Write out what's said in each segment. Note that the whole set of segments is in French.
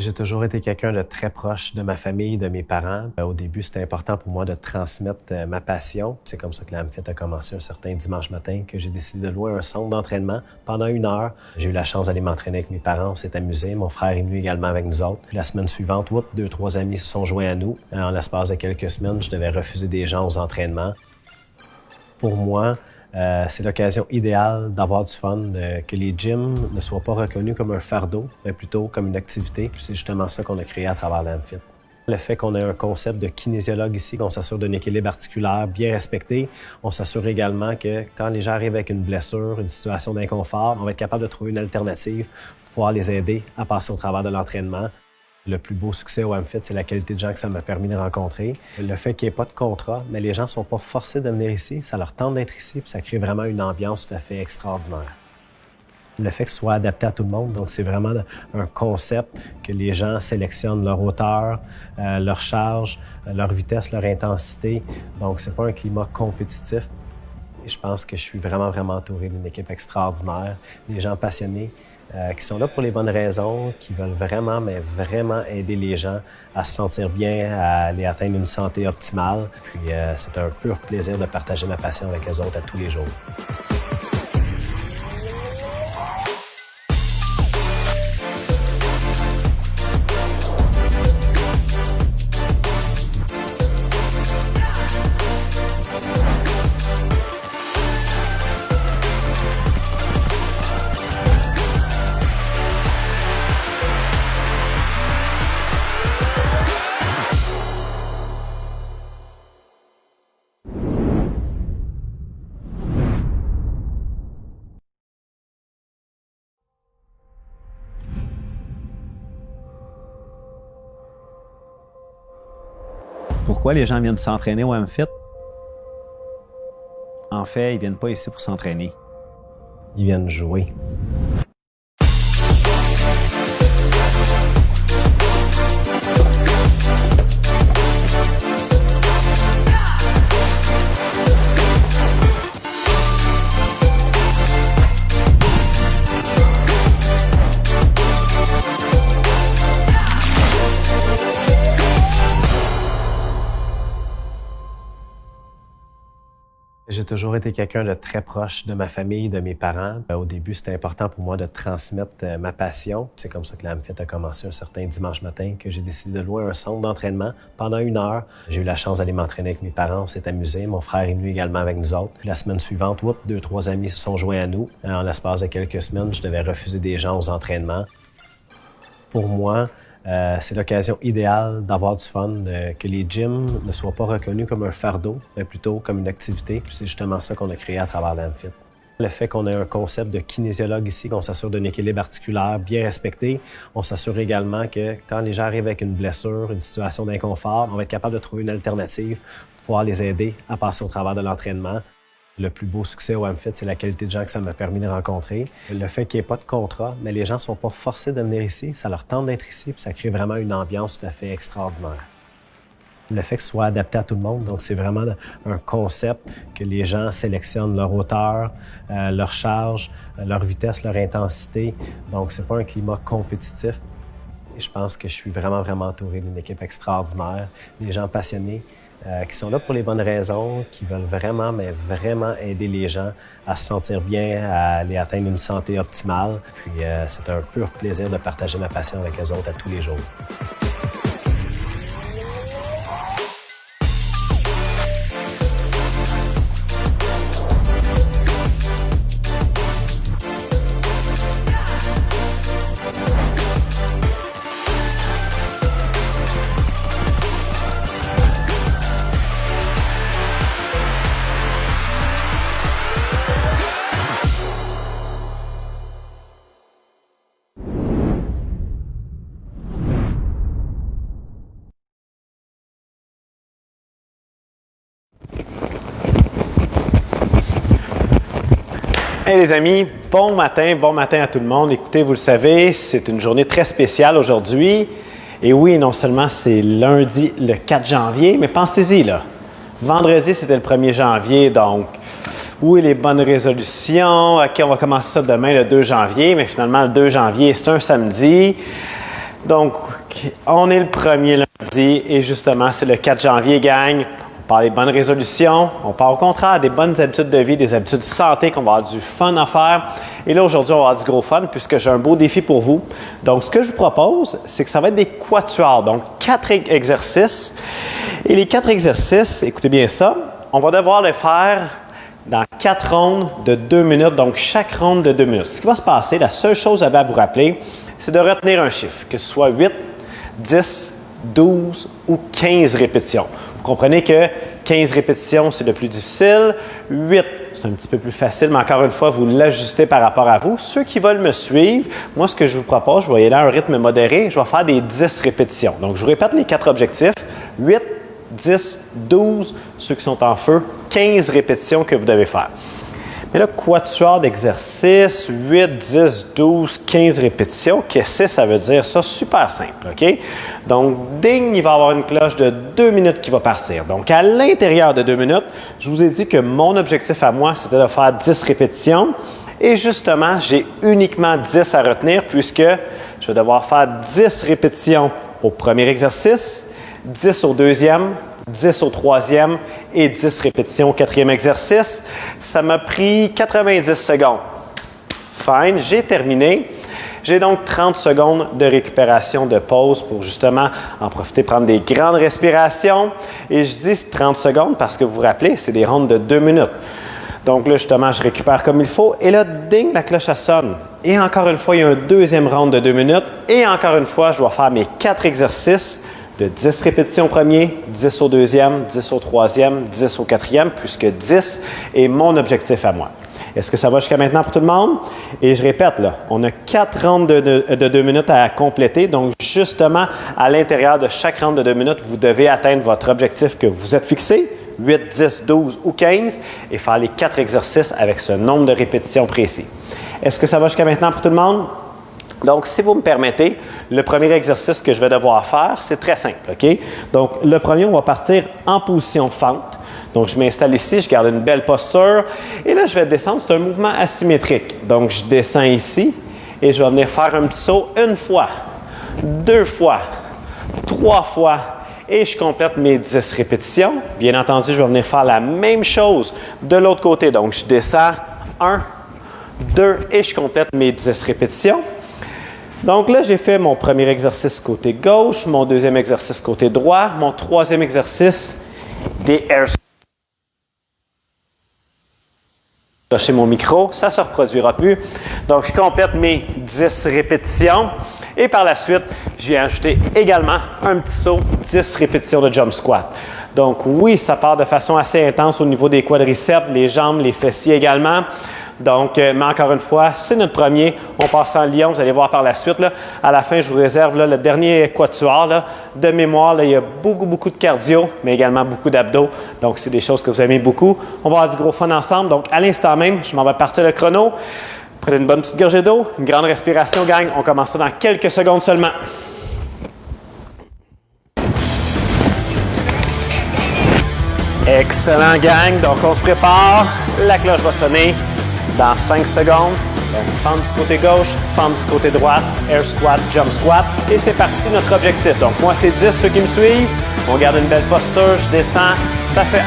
J'ai toujours été quelqu'un de très proche de ma famille, de mes parents. Au début, c'était important pour moi de transmettre ma passion. C'est comme ça que l'AMFIT a commencé un certain dimanche matin que j'ai décidé de louer un centre d'entraînement pendant 1 heure. J'ai eu la chance d'aller m'entraîner avec mes parents, on s'est amusé. Mon frère est venu également avec nous autres. Puis la semaine suivante, 2-3 amis se sont joints à nous. En l'espace de quelques semaines, je devais refuser des gens aux entraînements. Pour moi, c'est l'occasion idéale d'avoir du fun, que les gyms ne soient pas reconnus comme un fardeau, mais plutôt comme une activité. C'est justement ça qu'on a créé à travers l'AMFIT. Le fait qu'on ait un concept de kinésiologue ici, qu'on s'assure d'un équilibre articulaire bien respecté, on s'assure également que quand les gens arrivent avec une blessure, une situation d'inconfort, on va être capable de trouver une alternative pour pouvoir les aider à passer au travers de l'entraînement. Le plus beau succès au AMFIT, c'est la qualité de gens que ça m'a permis de rencontrer. Le fait qu'il n'y ait pas de contrat, mais les gens ne sont pas forcés de venir ici. Ça leur tente d'être ici, puis ça crée vraiment une ambiance tout à fait extraordinaire. Le fait que ce soit adapté à tout le monde, donc c'est vraiment un concept que les gens sélectionnent leur hauteur, leur charge, leur vitesse, leur intensité. Donc c'est pas un climat compétitif. Et je pense que je suis vraiment entouré d'une équipe extraordinaire, des gens passionnés, qui sont là pour les bonnes raisons, qui veulent vraiment, mais vraiment aider les gens à se sentir bien, à aller atteindre une santé optimale. Puis c'est un pur plaisir de partager ma passion avec eux autres à tous les jours. Pourquoi les gens viennent s'entraîner au AMFIT? En fait, ils viennent pas ici pour s'entraîner. Ils viennent jouer. J'ai toujours été quelqu'un de très proche de ma famille, de mes parents. Au début, c'était important pour moi de transmettre ma passion. C'est comme ça que l'AMFIT a commencé un certain dimanche matin que j'ai décidé de louer un centre d'entraînement pendant 1 heure. J'ai eu la chance d'aller m'entraîner avec mes parents, on s'est amusé. Mon frère est venu également avec nous autres. Puis la semaine suivante, 2-3 amis se sont joints à nous. En l'espace de quelques semaines, je devais refuser des gens aux entraînements. Pour moi, c'est l'occasion idéale d'avoir du fun, que les gyms ne soient pas reconnus comme un fardeau, mais plutôt comme une activité. C'est justement ça qu'on a créé à travers l'AMFIT. Le fait qu'on ait un concept de kinésiologue ici, qu'on s'assure d'un équilibre articulaire bien respecté, on s'assure également que quand les gens arrivent avec une blessure, une situation d'inconfort, on va être capable de trouver une alternative pour pouvoir les aider à passer au travers de l'entraînement. Le plus beau succès au AMFIT, c'est la qualité de gens que ça m'a permis de rencontrer. Le fait qu'il n'y ait pas de contrat, mais les gens ne sont pas forcés de venir ici. Ça leur tente d'être ici, puis ça crée vraiment une ambiance tout à fait extraordinaire. Le fait que ce soit adapté à tout le monde, donc c'est vraiment un concept que les gens sélectionnent leur hauteur, leur charge, leur vitesse, leur intensité. Donc c'est pas un climat compétitif. Et je pense que je suis vraiment entouré d'une équipe extraordinaire, des gens passionnés, qui sont là pour les bonnes raisons, qui veulent vraiment, mais vraiment aider les gens à se sentir bien, à aller atteindre une santé optimale. Puis c'est un pur plaisir de partager ma passion avec eux autres à tous les jours. Hey les amis, bon matin à tout le monde. Écoutez, vous le savez, c'est une journée très spéciale aujourd'hui. Et oui, non seulement c'est lundi le 4 janvier, mais pensez-y là. Vendredi, c'était le 1er janvier, donc oui, les bonnes résolutions. OK, on va commencer ça demain le 2 janvier, mais finalement le 2 janvier, c'est un samedi. Donc, On est le premier lundi et justement, c'est le 4 janvier, gang. On parle des bonnes résolutions, on parle au contraire des bonnes habitudes de vie, des habitudes de santé, qu'on va avoir du fun à faire. Et là, aujourd'hui, on va avoir du gros fun puisque j'ai un beau défi pour vous. Donc, ce que je vous propose, c'est que ça va être des quatuors, donc 4 exercices. Et les 4 exercices, écoutez bien ça, on va devoir les faire dans 4 rondes de 2 minutes, donc chaque ronde de 2 minutes. Ce qui va se passer, la seule chose à vous rappeler, c'est de retenir un chiffre, que ce soit 8, 10, 12 ou 15 répétitions. Vous comprenez que 15 répétitions, c'est le plus difficile. 8, c'est un petit peu plus facile, mais encore une fois, vous l'ajustez par rapport à vous. Ceux qui veulent me suivre, moi, ce que je vous propose, je vais y aller à un rythme modéré. Je vais faire des 10 répétitions. Donc, je vous répète les 4 objectifs. 8, 10, 12, ceux qui sont en feu, 15 répétitions que vous devez faire. Mais là, quatuor d'exercice, 8, 10, 12, 15 répétitions, qu'est-ce que ça veut dire? Ça, super simple, OK? Donc, ding, il va y avoir une cloche de 2 minutes qui va partir. Donc, à l'intérieur de 2 minutes, je vous ai dit que mon objectif à moi, c'était de faire 10 répétitions. Et justement, j'ai uniquement 10 à retenir puisque je vais devoir faire 10 répétitions au premier exercice, 10 au deuxième, 10 au troisième et 10 répétitions au quatrième exercice. Ça m'a pris 90 secondes. Fine, j'ai terminé. J'ai donc 30 secondes de récupération de pause pour justement en profiter, prendre des grandes respirations. Et je dis 30 secondes parce que vous vous rappelez, c'est des rondes de 2 minutes. Donc là, justement, je récupère comme il faut. Et là, ding, la cloche, elle sonne. Et encore une fois, il y a un deuxième round de 2 minutes. Et encore une fois, je dois faire mes 4 exercices de 10 répétitions au premier, 10 au deuxième, 10 au troisième, 10 au quatrième, puisque 10 est mon objectif à moi. Est-ce que ça va jusqu'à maintenant pour tout le monde? Et je répète, là, on a 4 rounds de 2 minutes à compléter. Donc, justement, à l'intérieur de chaque round de 2 minutes, vous devez atteindre votre objectif que vous êtes fixé, 8, 10, 12 ou 15, et faire les 4 exercices avec ce nombre de répétitions précis. Est-ce que ça va jusqu'à maintenant pour tout le monde? Donc, si vous me permettez, le premier exercice que je vais devoir faire, c'est très simple, OK? Donc, le premier, on va partir en position fente. Donc, je m'installe ici, je garde une belle posture. Et là, je vais descendre. C'est un mouvement asymétrique. Donc, je descends ici et je vais venir faire un petit saut une fois, 2 fois, 3 fois. Et je complète mes 10 répétitions. Bien entendu, je vais venir faire la même chose de l'autre côté. Donc, je descends 1, 2 et je complète mes 10 répétitions. Donc là, j'ai fait mon premier exercice côté gauche, mon deuxième exercice côté droit, mon troisième exercice des air squats. Lâcher mon micro, ça ne se reproduira plus. Donc, je complète mes 10 répétitions et par la suite, j'ai ajouté également un petit saut, 10 répétitions de jump squat. Donc oui, ça part de façon assez intense au niveau des quadriceps, les jambes, les fessiers également. Donc, mais encore une fois, c'est notre premier. On passe en lion, vous allez voir par la suite. Là, à la fin, je vous réserve là, le dernier quatuor. Là, de mémoire, là, il y a beaucoup de cardio, mais également beaucoup d'abdos. Donc, c'est des choses que vous aimez beaucoup. On va avoir du gros fun ensemble. Donc, à l'instant même, je m'en vais partir le chrono. Prenez une bonne petite gorgée d'eau, une grande respiration, gang. On commence ça dans quelques secondes seulement. Excellent, gang. Donc, on se prépare. La cloche va sonner dans 5 secondes. Donc, fente du côté gauche, fente du côté droit, air squat, jump squat. Et c'est parti, notre objectif. Donc, moi, c'est 10, ceux qui me suivent. On garde une belle posture, je descends. Ça fait 1,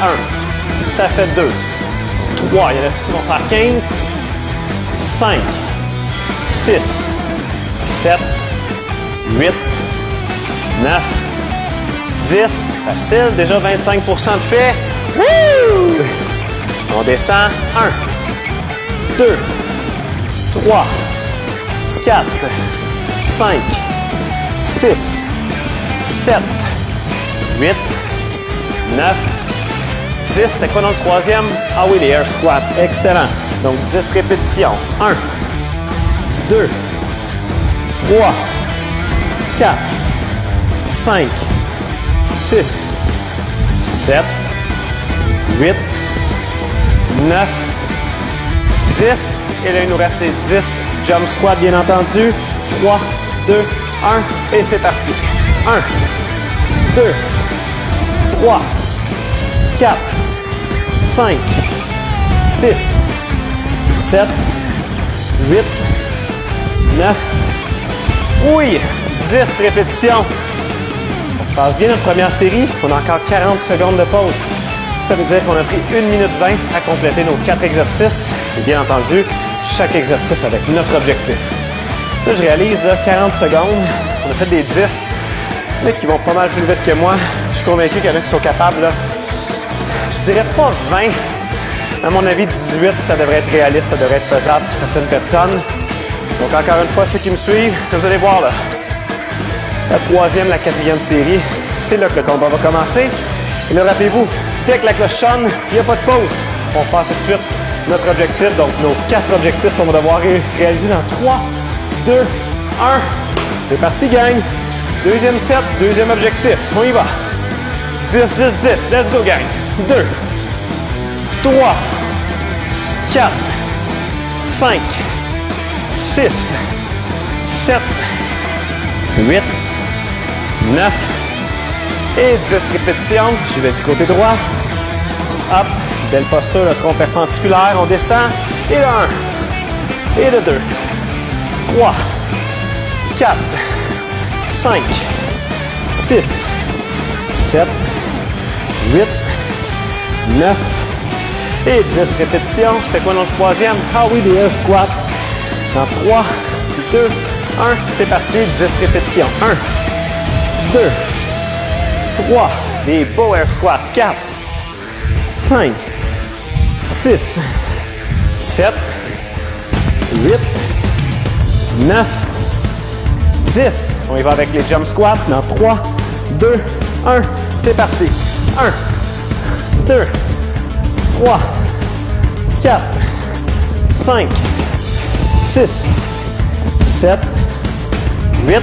ça fait 2, 3. Il y en a qui vont faire 15, 5, 6, 7, 8, 9, 10. Facile, déjà 25% de fait. Wouh! On descend. 1, 2, 3, 4, 5, 6, 7, 8, 9, 10. C'était quoi dans le troisième? Ah oui, les air squats. Excellent. Donc 10 répétitions. 1, 2, 3, 4, 5, 6, 7, 8, 9, 10. Et là, il nous reste les 10 jump squats, bien entendu. 3, 2, 1. Et c'est parti. 1, 2, 3, 4, 5, 6, 7, 8, 9. Oui, 10 répétitions. Ça se passe bien notre première série. On a encore 40 secondes de pause. Ça veut dire qu'on a pris 1 minute 20 à compléter nos 4 exercices. Et bien entendu, chaque exercice avec notre objectif. Là, je réalise, là, 40 secondes. On a fait des 10 là, qui vont pas mal plus vite que moi. Je suis convaincu qu'il y en a qui sont capables. Là, je dirais pas 20. À mon avis, 18, ça devrait être réaliste, ça devrait être faisable pour certaines personnes. Donc, encore une fois, ceux qui me suivent, vous allez voir, là, la troisième, la quatrième série, c'est là que le combat va commencer. Et là, rappelez-vous, dès que la cloche sonne, il n'y a pas de pause. On passe tout de suite notre objectif, donc nos 4 objectifs qu'on va devoir réaliser dans 3, 2, 1. C'est parti, gang! Deuxième set, deuxième objectif. On y va. 10, 10, 10. Let's go, gang. 2, 3, 4, 5, 6, 7, 8, 9 et 10 répétitions. Je vais du côté droit. Hop, belle posture, le tronc perpendiculaire. On descend. Et le 1. Et le 2. 3, 4, 5, 6, 7, 8, 9 et 10 répétitions. C'est quoi notre troisième? Ah oui, des air squats. Dans 3, 2, 1. C'est parti. 10 répétitions. 1, 2, 3. Des beaux air squats. 4, 5, 6, 7, 8, 9, 10. On y va avec les jump squats. Dans 3, 2, 1. C'est parti. 1, 2, 3, 4, 5, 6, 7, 8,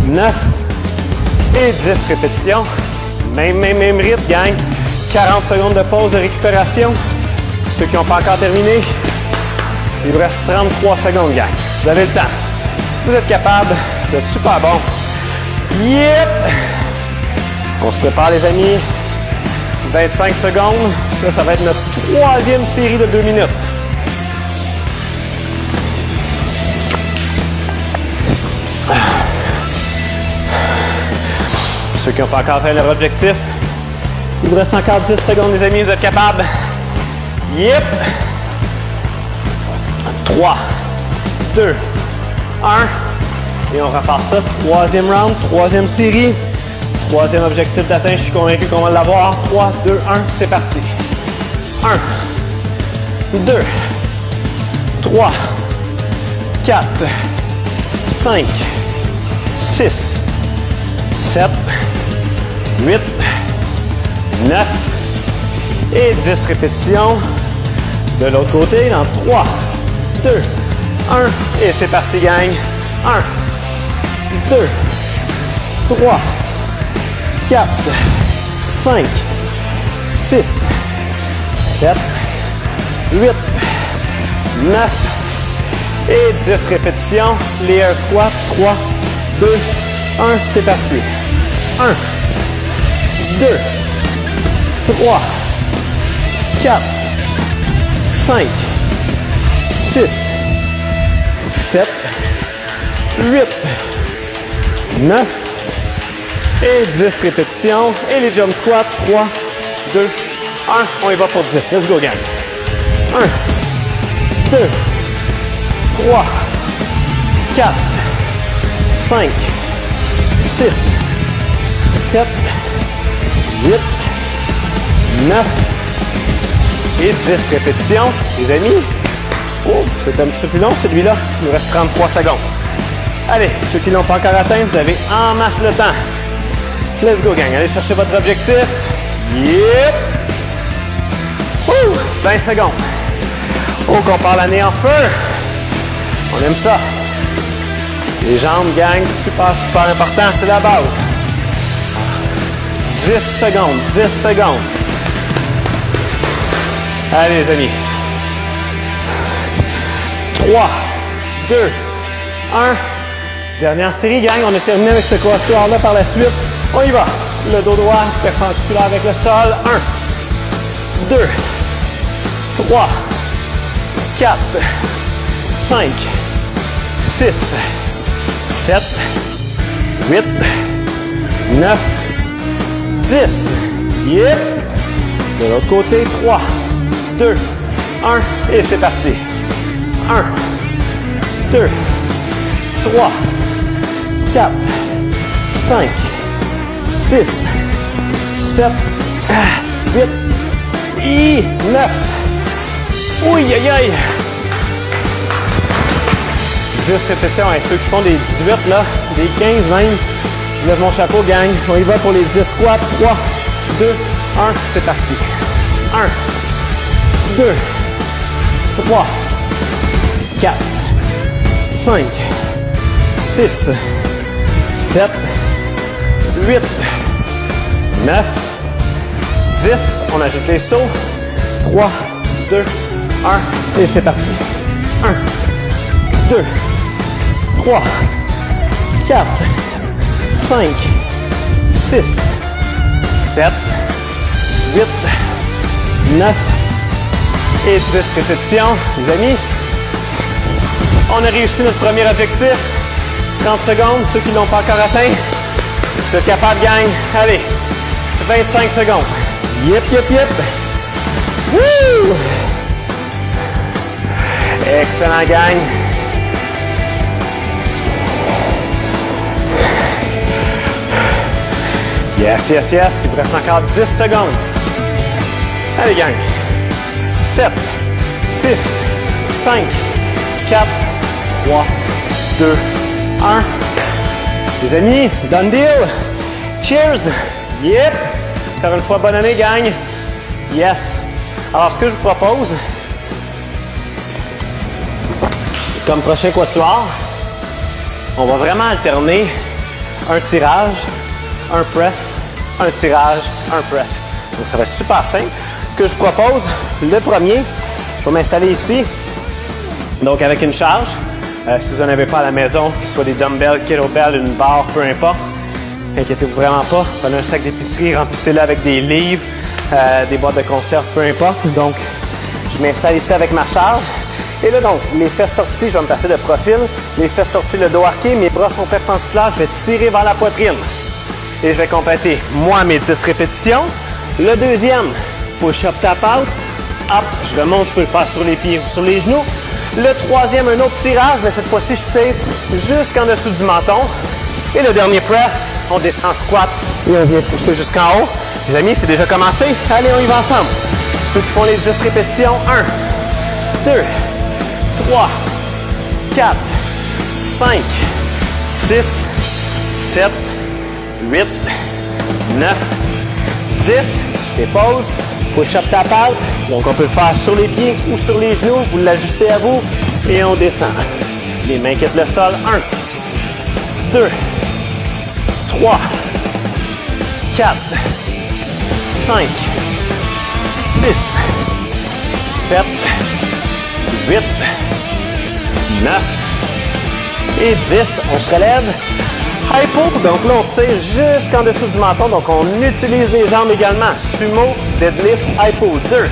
9 et 10 répétitions. Même rythme, gang. 40 secondes de pause de récupération. Ceux qui n'ont pas encore terminé, il vous reste 33 secondes, gang. Vous avez le temps. Vous êtes capable. Vous êtes super bon. Yep! On se prépare, les amis. 25 secondes. Là, ça va être notre troisième série de 2 minutes. Ceux qui n'ont pas encore fait leur objectif, il vous reste encore 10 secondes, les amis. Vous êtes capables. Yep! 3, 2, 1. Et on repart ça. Troisième round, troisième série. Troisième objectif d'atteint, je suis convaincu qu'on va l'avoir. 3, 2, 1, c'est parti. 1, 2, 3, 4, 5, 6, 7, 8, 9 et 10 répétitions. De l'autre côté, dans 3, 2, 1 et c'est parti, gang. 1, 2, 3, 4, 5, 6, 7, 8, 9 et 10 répétitions. Les air squats. 3, 2, 1, c'est parti. 1, 2, 3, 4, 5, 6, 7, 8, 9 et 10 répétitions. Et les jump squats. 3, 2, 1. On y va pour 10. Let's go, gang. 1, 2, 3, 4, 5, 6, 7, 8, 9 et 10 répétitions. Les amis, oh, c'est un petit peu plus long celui-là. Il nous reste 33 secondes. Allez, ceux qui ne l'ont pas encore atteint, vous avez en masse le temps. Let's go, gang. Allez chercher votre objectif. Yep! 20 secondes. Oh, qu'on part l'année en feu. On aime ça. Les jambes, gang, super important. C'est la base. 10 secondes. 10 secondes. Allez, les amis. 3, 2, 1. Dernière série, gang. On a terminé avec ce quatuor-là par la suite. On y va. Le dos droit perpendiculaire avec le sol. 1, 2, 3, 4, 5, 6, 7, 8, 9, 10. Yep. De l'autre côté, 3, 2, 1. Et c'est parti. 1, 2, 3, 4, 5, 6, 7, 8 et 9. Oui, aïe, aïe. 10 répétitions. Et ceux qui font des 18, là, des 15 même, je lève mon chapeau, gang. On y va pour les 10 squats. 3, 2, 1, c'est parti. 1, 2, 3, 4, 5, 6, 7, 8, 9, 10. On ajoute les sauts. 3, 2, 1 et c'est parti. 1, 2, 3, 4, 5, 6, 7, 8, 9 et 10 répétitions. Les amis, on a réussi notre premier objectif. 30 secondes, ceux qui ne l'ont pas encore atteint. Vous êtes capables, gang. Allez, 25 secondes. Yep, yep, yep. Woo! Excellent, gang. Yes, yes, yes. Il vous reste encore 10 secondes. Allez, gang. 7, 6, 5, 4, 3, 2, 1. Les amis, done deal. Cheers. Yep. Encore une fois, bonne année, gang. Yes. Alors, ce que je vous propose, comme prochain quatuor, on va vraiment alterner un tirage, un press, un tirage, un press. Donc, ça va être super simple. Ce que je vous propose, le premier, je vais m'installer ici. Donc, avec une charge. Si vous n'en avez pas à la maison, que ce soit des dumbbells, kettlebell, une barre, peu importe, inquiétez-vous vraiment pas. Prenez un sac d'épicerie, remplissez-le avec des livres, des boîtes de conserve, peu importe. Donc, je m'installe ici avec ma charge. Et là, donc, les fesses sorties, je vais me passer de profil. Les fesses sorties, le dos arqué, mes bras sont perpendiculaires. Je vais tirer vers la poitrine. Et je vais compléter, moi, mes 10 répétitions. Le deuxième, push-up, tap-out. Hop, je remonte, je peux le faire sur les pieds ou sur les genoux. Le troisième, un autre tirage, mais cette fois-ci, je tire jusqu'en dessous du menton. Et le dernier press, on descend squat et on vient pousser jusqu'en haut. Les amis, c'est déjà commencé. Allez, on y va ensemble. Ceux qui font les 10 répétitions, 1, 2, 3, 4, 5, 6, 7, 8, 9, 10. Je dépose. Push-up, tap-out. Donc, on peut le faire sur les pieds ou sur les genoux. Vous l'ajustez à vous et on descend. Les mains quittent le sol. 1, 2, 3, 4, 5, 6, 7, 8, 9 et 10. On se relève. Hypo, donc là, on tire jusqu'en dessous du menton. Donc, on utilise les jambes également. Sumo, deadlift, hypo. 2,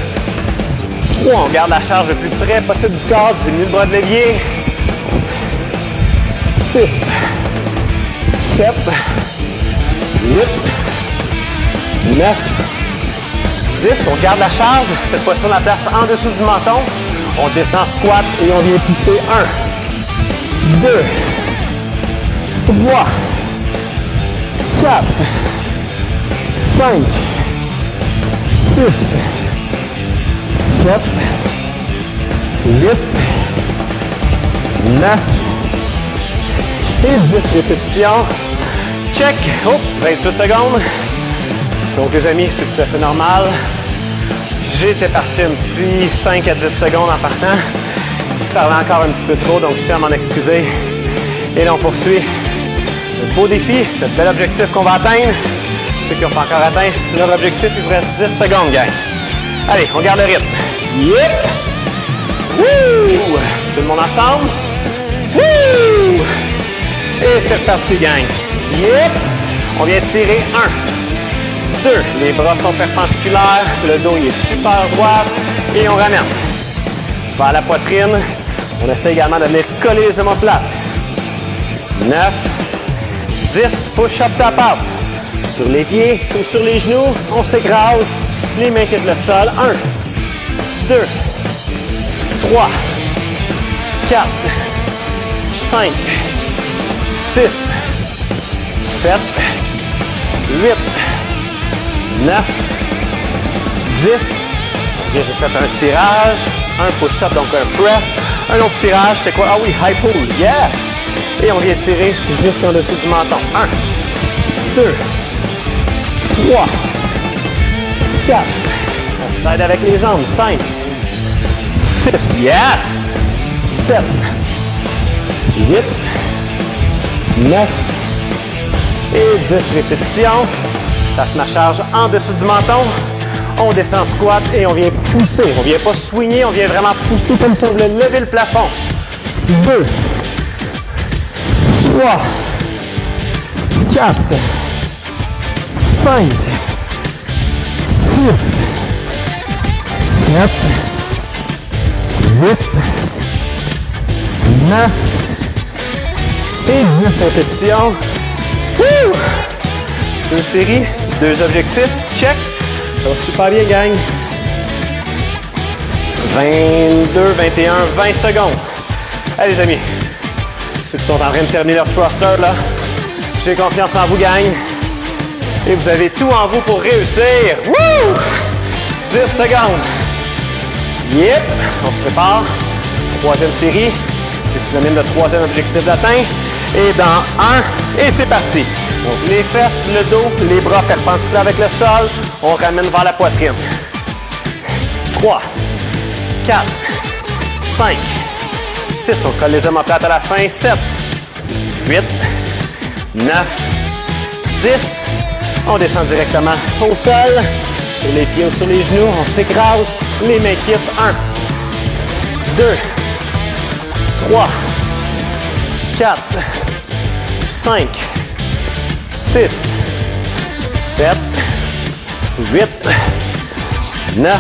3, on garde la charge le plus près possible du corps. Diminue le bras de l'évier. 6, 7, 8, 9, 10. On garde la charge. Cette fois-ci, on la place en dessous du menton. On descend squat et on vient pousser. 1, 2, 3, 4, 5, 6, 7, 8, 9 et 10 répétitions. Check. Oh, 28 secondes. Donc les amis, c'est tout à fait normal. J'étais parti un petit 5 à 10 secondes en partant. Je parlais encore un petit peu trop, donc je tiens à m'en excuser. Et là, on poursuit le beau défi, le bel objectif qu'on va atteindre. Ceux qui n'ont pas encore atteint leur objectif, il vous reste 10 secondes, gang. Allez, on garde le rythme. Yep! Wouh! Tout le monde ensemble. Wouh! Et c'est reparti, gang. Yep! On vient tirer 1, 2. Les bras sont perpendiculaires. Le dos il est super droit. Et on ramène. Vers la poitrine. On essaie également de venir coller les omoplates. 9, 10, push-up tap out. Sur les pieds ou sur les genoux, on s'écrase. Les mains quittent le sol. 1, 2, 3, 4, 5, 6, 7, 8, 9, 10. Bien, j'ai fait un tirage, un push-up, donc un press, un autre tirage, c'était quoi? Ah oui, high pull, yes! Et on vient tirer juste en dessous du menton. 1, 2, 3, 4. On s'aide avec les jambes. 5, 6, yes! 7, 8, 9 et 10 répétitions. Ça se met charge en dessous du menton. On descend squat et on vient pousser. On vient pas swinguer, on vient vraiment pousser comme si on voulait lever le plafond. 2, 3, 4, 5, 6, 7, 8, 9 et 10 répétitions. Wouh! 2 séries, 2 objectifs, check. Ça va super bien, gang. 22, 21, 20 secondes. Allez, les amis. Ceux qui sont en train de terminer leur thruster, là, j'ai confiance en vous, gang. Et vous avez tout en vous pour réussir. Wouh! 10 secondes. Yep. On se prépare. 3e série. C'est synonyme de 3e objectif d'atteint. Et dans 1, et c'est parti. Donc, les fesses, le dos, les bras perpendiculaires avec le sol. On ramène vers la poitrine. 3, 4, 5, 6. On colle les omoplates à la fin. 7, 8, 9, 10. On descend directement au sol. Sur les pieds ou sur les genoux. On s'écrase. Les mains quittent. 1, 2, 3, 4, 5, 6, 7, 8, 9,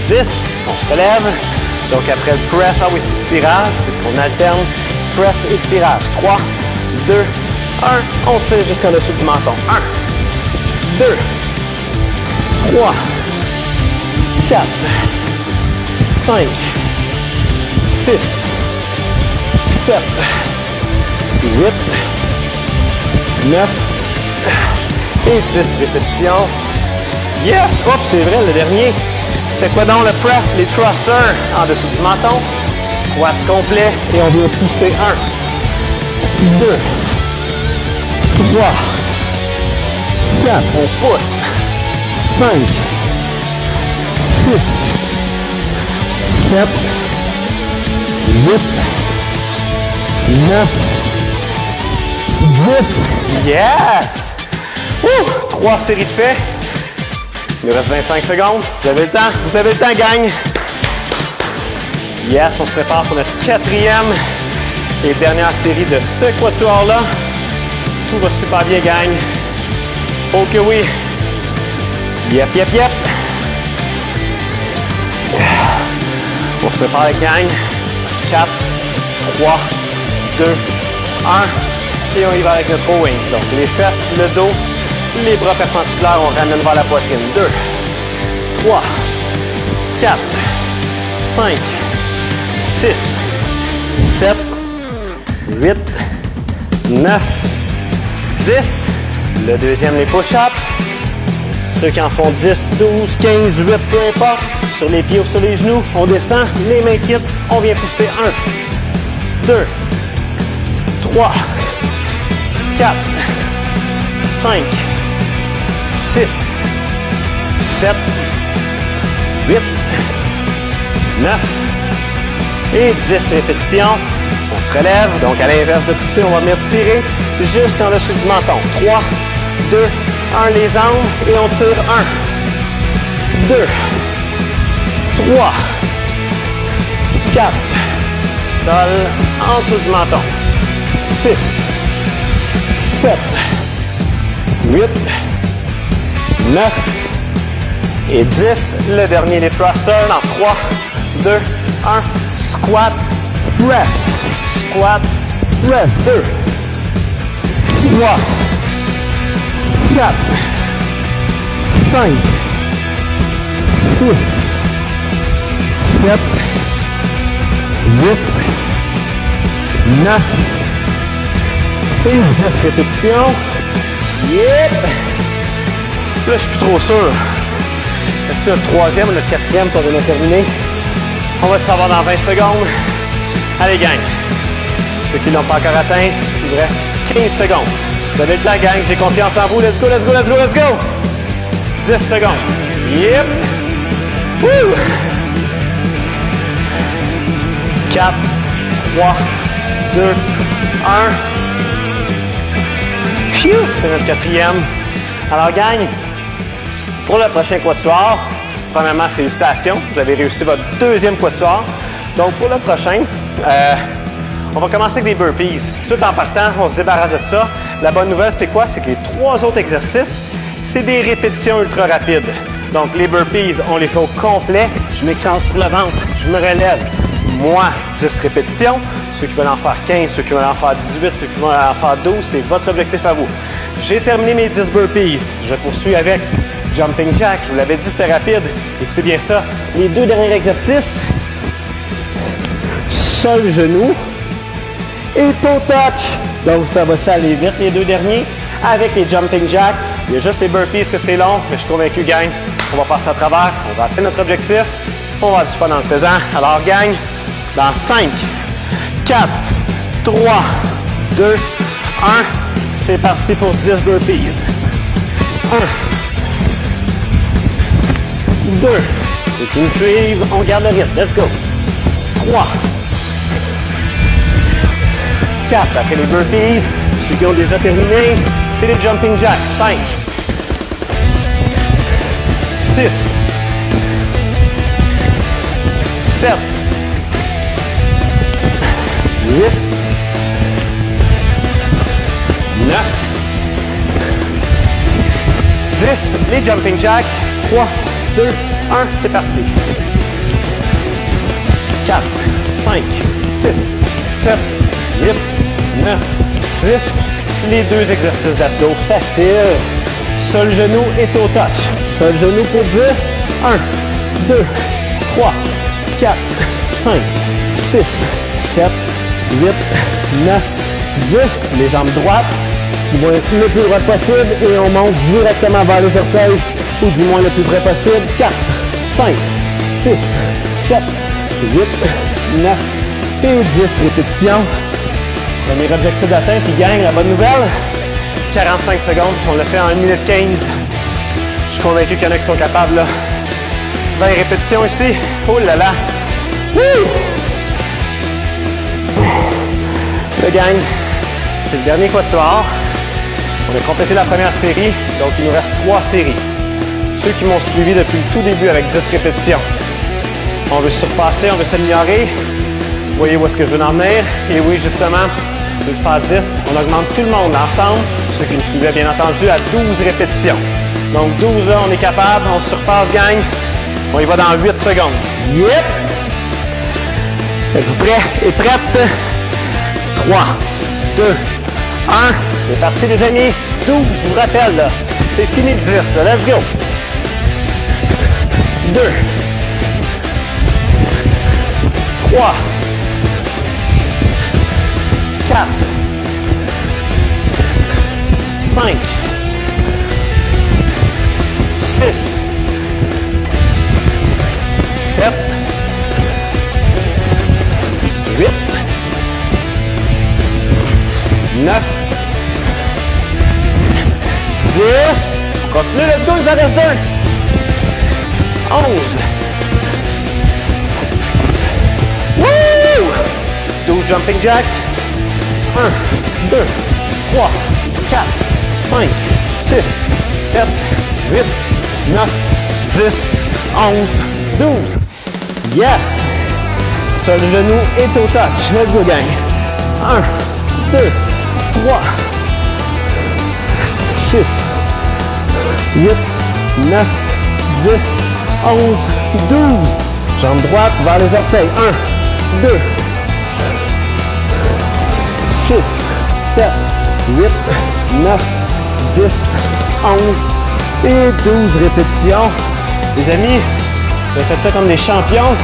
10. On se relève. Donc après le press, ah oui, c'est tirage, puisqu'on alterne press et tirage. 3, 2, 1. On tire jusqu'en dessous du menton. 1, 2, 3, 4, 5, 6, 7, 8, 9 et 10 répétitions. Yes! Oups, c'est vrai, le dernier. C'est quoi donc le press, les thrusters en dessous du menton? Squat complet et on vient pousser. 1, 2, 3, 4, on pousse. 5, 6, 7, 8, 9, 10. Yes! 3 séries de faits. Il nous reste 25 secondes. Vous avez le temps? Vous avez le temps, gang? Yes, on se prépare pour notre 4e et dernière série de ce quatuor-là. Tout va super bien, gang. Oh que oui! Yep, yep, yep! On se prépare, gang. 4, 3, 2, 1. Et on y va avec notre rowing. Donc, les fesses, le dos, les bras perpendiculaires, on ramène vers la poitrine. 2, 3, 4, 5, 6, 7, 8, 9, 10. Le deuxième, les push-ups. Ceux qui en font 10, 12, 15, 8, peu importe. Sur les pieds ou sur les genoux, on descend, les mains quittent, on vient pousser. 1, 2, 3, 4, 5, 6, 7, 8, 9 et 10 répétitions. On se relève, donc à l'inverse de pousser, on va venir tirer jusqu'en dessous du menton. 3, 2, 1, les jambes et on tire. 1, 2, 3, 4, sol en dessous du menton. 6, 7, 8, 9 et 10. Le dernier, les thrusters dans 3, 2, 1. Squat, press. Squat, press. 2, 3, 4, 5, 6, 7, 8, 9 et 10 répétitions. Yep! Là, je suis plus trop sûr. C'est notre troisième ou notre quatrième qu'on vient de terminer. On va le savoir dans 20 secondes. Allez, gang. Ceux qui ne l'ont pas encore atteint, il vous reste 15 secondes. Vous avez le temps, gang. J'ai confiance en vous. Let's go, let's go, let's go, let's go! 10 secondes. Yep! Woo! 4, 3, 2, 1. Phew! C'est notre quatrième. Alors, gang, pour le prochain quatuor, premièrement, félicitations. Vous avez réussi votre deuxième quatuor. Donc, pour le prochain, on va commencer avec des burpees. Tout en partant, on se débarrasse de ça. La bonne nouvelle, c'est quoi? C'est que les 3 autres exercices, c'est des répétitions ultra rapides. Donc, les burpees, on les fait au complet. Je m'écrase sur le ventre, je me relève. Moi, 10 répétitions. Ceux qui veulent en faire 15, ceux qui veulent en faire 18, ceux qui veulent en faire 12, c'est votre objectif à vous. J'ai terminé mes 10 burpees. Je poursuis avec jumping jack. Je vous l'avais dit, c'était rapide. Écoutez bien ça. Les 2 derniers exercices, seul genou et toe touch. Donc, ça va aller vite, les 2 derniers. Avec les jumping jack, il y a juste les burpees que c'est long, mais je suis convaincu, gang, on va passer à travers, on va atteindre notre objectif, on va avoir du fun en le faisant. Alors, gang, dans 5, 4, 3, 2, 1, c'est parti pour 10 burpees. 1, 2, ceux qui nous suivent, on garde le rythme, let's go. 3, 4, après les burpees, ceux qui ont déjà terminé, c'est les jumping jacks. 5, 6, 7, 8, 9, 10, les jumping jacks. 3, 2, 1, c'est parti. 4, 5, 6, 7, 8, 9, 10. Les 2 exercices d'abdos faciles. Seul genou et toe touch. Seul genou pour 10. 1, 2, 3, 4, 5, 6, 7, 8, 9, 10. Les jambes droites qui vont être le plus droit possible et on monte directement vers les orteils ou du moins le plus près possible. 4, 5, 6, 7, 8, 9 et 10 répétitions. Premier objectif d'atteint, puis gang, la bonne nouvelle, 45 secondes, on l'a fait en 1 minute 15. Je suis convaincu qu'il y en a qui sont capables, là. 20 répétitions ici, oh là là! Wouh! Le gang, c'est le dernier quatuor. On a complété la première série, donc il nous reste 3 séries. Ceux qui m'ont suivi depuis le tout début avec 10 répétitions. On veut surpasser, on veut s'améliorer. Vous voyez où est-ce que je veux en venir? Et oui, justement, je vais faire 10. On augmente tout le monde ensemble. Ceux qui me suivaient, bien entendu, à 12 répétitions. Donc 12, là, on est capable. On surpasse, gang. On y va dans 8 secondes. Yep! Êtes-vous prêts et prêtes? 3, 2, 1. C'est parti, les amis. 12, je vous rappelle, là. C'est fini de 10, là. Let's go. 2, 3, 4, 5, 6, 7, 8, 9, 10. On continue, let's go, il nous en reste 2. 11. Woo! 12 jumping jack. 1, 2, 3, 4, 5, 6, 7, 8, 9, 10, 11, 12. Yes! Seul genou et toe touch. Let's go, gang. 1, 2, 3, 6, 8, 9, 10, 11, 12. Jambe droite vers les orteils. 1, 2, 6, 7, 8, 9, 10, 11 et 12 répétitions. Les amis, vous avez fait ça comme des champions.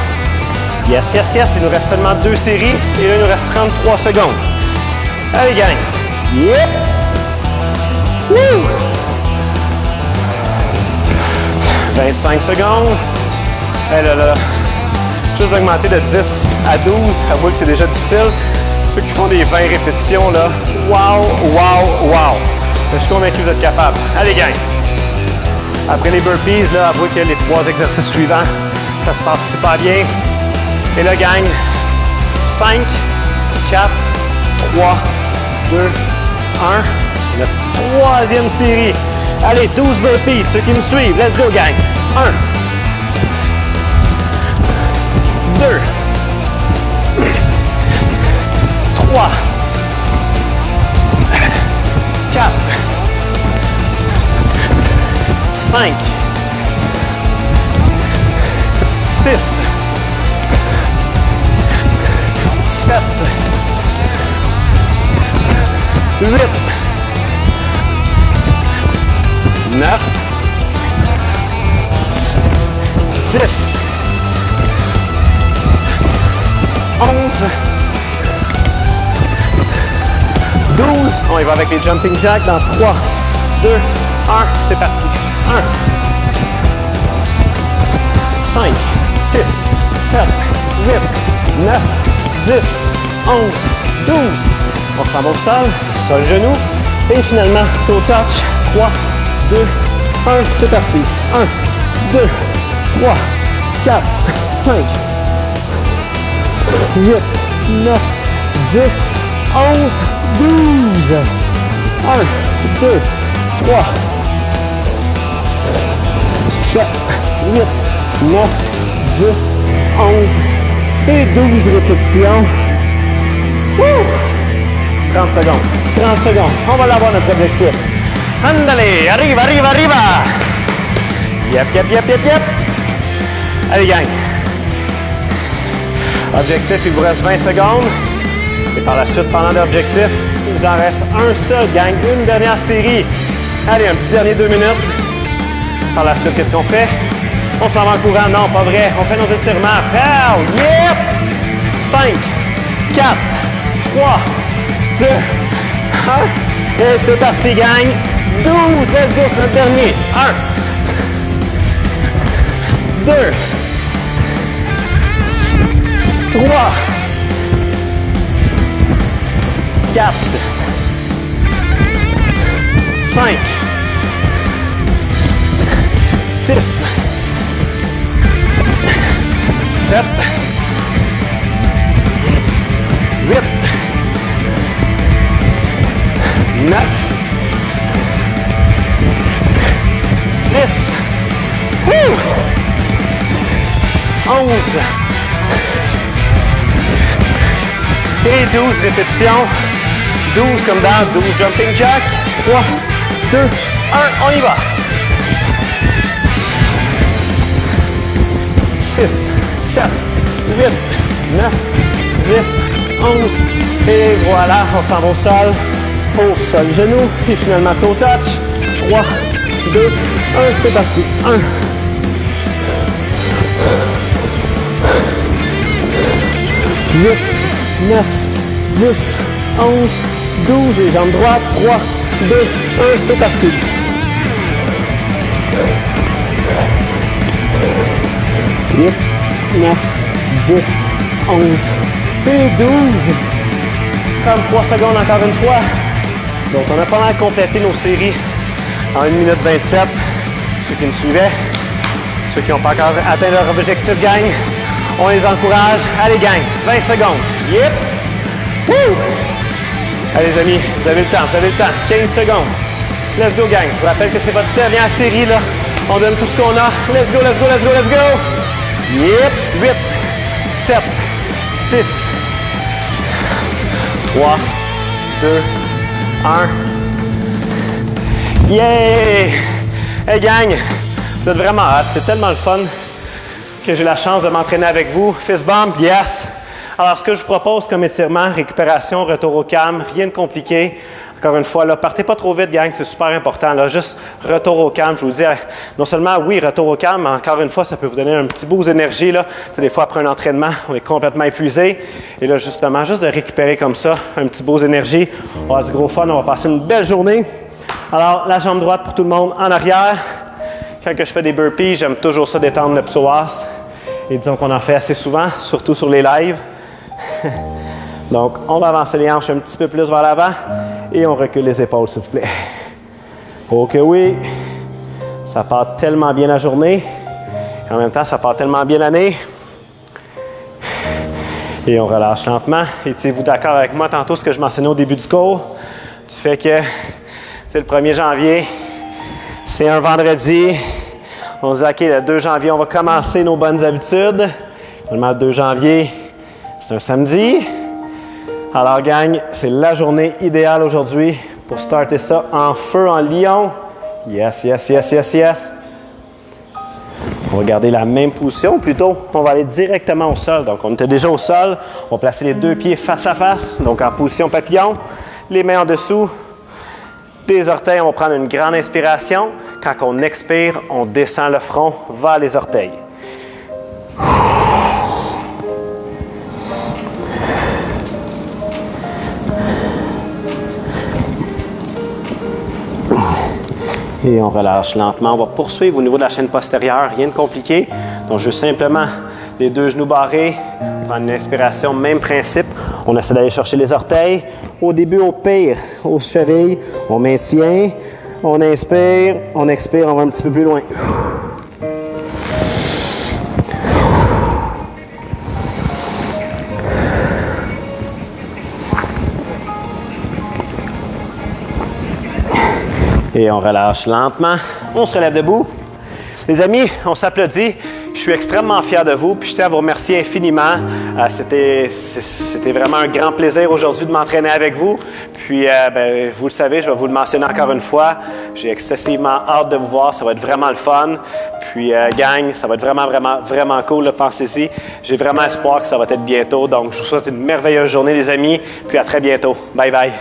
Yes, yes, yes. Il nous reste seulement 2 séries et là, il nous reste 33 secondes. Allez, gang. Yep. Woo. 25 secondes. Et là. Juste d'augmenter de 10 à 12. Avouez que c'est déjà difficile. Ceux qui font des 20 répétitions, là, wow, wow, wow. Je suis convaincu que vous êtes capable. Allez, gang. Après les burpees, là, avouez que les 3 exercices suivants, ça se passe super bien. Et là, gang, 5, 4, 3, 2, 1. La 3e série. Allez, 12 burpees. Ceux qui me suivent, let's go, gang. 1, 2, 3, 4, 5, 6, 7, 8, 9, 10, 11, 12. On y va avec les jumping jacks dans 3, 2, 1. C'est parti. 1, 5, 6, 7, 8, 9, 10, 11, 12. On s'en va au sol, genou. Et finalement, toe touch. 3, 2, 1. C'est parti. 1, 2, 3, 4, 5, 8, 9, 10, 11, 12. 1, 2, 3, 7, 8, 9, 10, 11 et 12 répétitions. Woo! 30 secondes. 30 secondes. On va l'avoir notre objectif. Andale, arriva, arriva, arriva. Yep, yep, yep, yep, yep. Allez, gang. Objectif, il vous reste 20 secondes. Et par la suite, pendant l'objectif, il vous en reste un seul, gang. Une dernière série. Allez, un petit dernier 2 minutes. Par la suite, qu'est-ce qu'on fait? On s'en va en courant. Non, pas vrai. On fait nos étirements. Pow! Yep! 5, 4, 3, 2, 1. Et c'est parti, gang. 12. Let's go, c'est notre dernier. 1, 2, 3, 4, 5, 6, 7, 8, 9, 10, 11 et 12 répétitions. 12 comme dans 12 jumping jack. 3, 2, 1, on y va. 6, 7, 8, 9, 10, 11. Et voilà, on s'en va au sol. Au sol, genou. Et finalement, toe touch. 3, 2, 1, c'est parti. 1. 8, 9, 10, 11, 12. Les jambes droites. 3, 2, 1, c'est parti. 8, 9, 10, 11 et 12. 33 secondes encore une fois. Donc, on a pas mal complété nos séries en 1 minute 27. Ceux qui me suivaient, ceux qui n'ont pas encore atteint leur objectif, gang, on les encourage. Allez, gang, 20 secondes. Yep! Woo! Allez, les amis, vous avez le temps, 15 secondes. Let's go, gang. Je vous rappelle que c'est votre dernière série, là. On donne tout ce qu'on a. Let's go, let's go, let's go, let's go! Yep! 8, 7, 6, 3, 2, 1. Yeah! Hey gang, vous êtes vraiment hâte. C'est tellement le fun que j'ai la chance de m'entraîner avec vous. Fist bump, yes! Alors, ce que je vous propose comme étirement, récupération, retour au calme, rien de compliqué. Encore une fois, là, partez pas trop vite, gang, c'est super important. Là, juste retour au calme. Je vous dis, non seulement, oui, retour au calme, mais encore une fois, ça peut vous donner un petit boost d'énergie. Des fois, après un entraînement, on est complètement épuisé. Et là, justement, juste de récupérer comme ça, un petit boost d'énergie. On va avoir du gros fun, on va passer une belle journée. Alors, la jambe droite pour tout le monde en arrière. Quand que je fais des burpees, j'aime toujours ça détendre le psoas. Et disons qu'on en fait assez souvent, surtout sur les lives. Donc, on va avancer les hanches un petit peu plus vers l'avant et on recule les épaules, s'il vous plaît. Ok, oui. Ça part tellement bien la journée. Et en même temps, ça part tellement bien l'année. Et on relâche lentement. Et êtes-vous d'accord avec moi tantôt, ce que je mentionnais au début du cours, du fait que c'est le 1er janvier, c'est un vendredi. On se dit, OK, le 2 janvier, on va commencer nos bonnes habitudes. Finalement, le 2 janvier, c'est un samedi. Alors, gang, c'est la journée idéale aujourd'hui pour starter ça en feu, en lion. Yes, yes, yes, yes, yes. On va garder la même position, plutôt, on va aller directement au sol. Donc, on était déjà au sol. On va placer les 2 pieds face à face, donc en position papillon. Les mains en dessous des orteils. On va prendre une grande inspiration. Quand on expire, on descend le front vers les orteils. Et on relâche lentement. On va poursuivre au niveau de la chaîne postérieure, rien de compliqué. Donc, juste simplement les 2 genoux barrés. Prendre une inspiration, même principe. On essaie d'aller chercher les orteils. Au début, au pire, aux chevilles, on maintient. On inspire, on expire, on va un petit peu plus loin. Et on relâche lentement. On se relève debout. Les amis, on s'applaudit. Je suis extrêmement fier de vous, puis je tiens à vous remercier infiniment. C'était vraiment un grand plaisir aujourd'hui de m'entraîner avec vous. Puis, vous le savez, je vais vous le mentionner encore une fois. J'ai excessivement hâte de vous voir. Ça va être vraiment le fun. Puis, gang, ça va être vraiment, vraiment, vraiment cool. Pensez-y. J'ai vraiment espoir que ça va être bientôt. Donc, je vous souhaite une merveilleuse journée, les amis. Puis, à très bientôt. Bye, bye.